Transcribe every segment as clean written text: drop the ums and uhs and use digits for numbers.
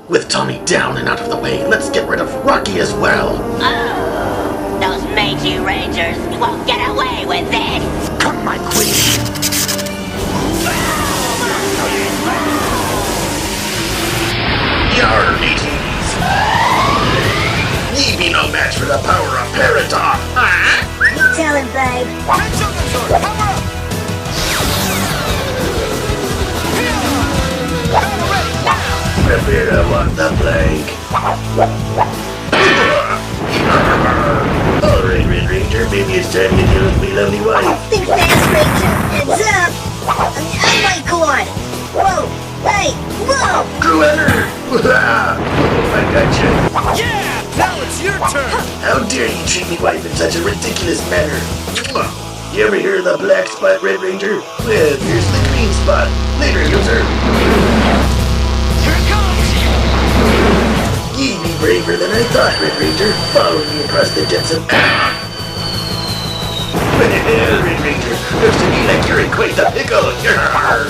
With Tommy down and out of the way, let's get rid of Rocky as well. Oh, those mangy rangers won't get away with this. Come, my queen. Yarr, mateys. Ye be no match for the power of Parrot, huh? You tell him, babe. Power up! Prepare to walk the plank. Alright, Red Ranger, maybe it's time to deal with me lovely wife. Think fast, Ranger. Heads up. On my cord. Whoa. Hey. Whoa. Cruella! Oh, I gotcha. Yeah! Now it's your turn! How dare you treat me wife in such a ridiculous manner? You ever hear of the black spot, Red Ranger? Well, here's the green spot. Later, user. Here it comes! Ye be braver than I thought, Red Ranger. Follow me across the depths of... Well, Red Ranger, looks to me like you're in quite the pickle. Yarr!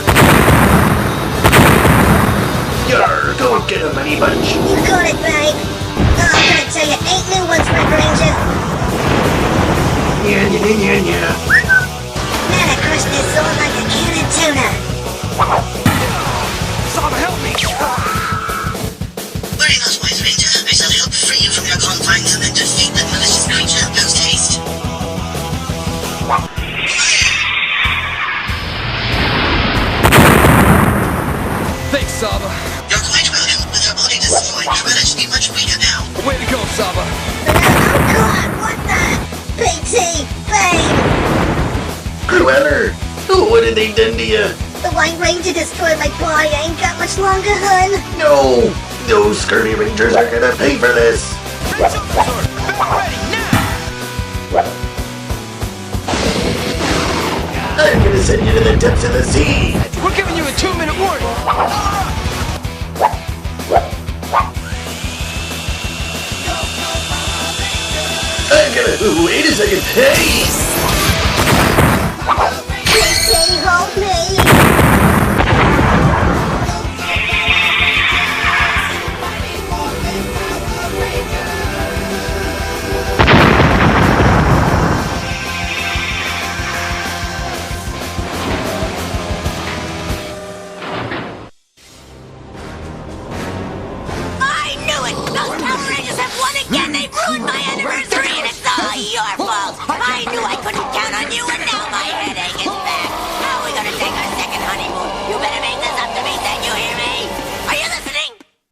Yarr, go get a money bunch. You got it, babe. Oh, I'm gonna tell you, ain't new ones, Red Ranger. Yeah. Man, I crushed this sword like a can of tuna. Saba, help me! Worry not, Wise Ranger. I shall help free you from your confines and then defeat that malicious creature post-haste. Thanks, Saba. You're quite welcome. With her body destroyed, Cruella should be much weaker now. Way to go, Saba. Oh, God, what the? PT, babe. Cruella! Oh, what did they done to you? The White Ranger destroyed my body. I ain't got much longer, hun. No! Those scurvy rangers are gonna pay for this! Ready, now! I'm gonna send you to the depths of the sea! We're giving you a 2-minute warning! I'm gonna... Wait a second! Hey! PT, hold me. I knew it! Those Power Rangers have won again! They ruined my anniversary and it's all your fault! I knew I couldn't count on you and now my headache is back!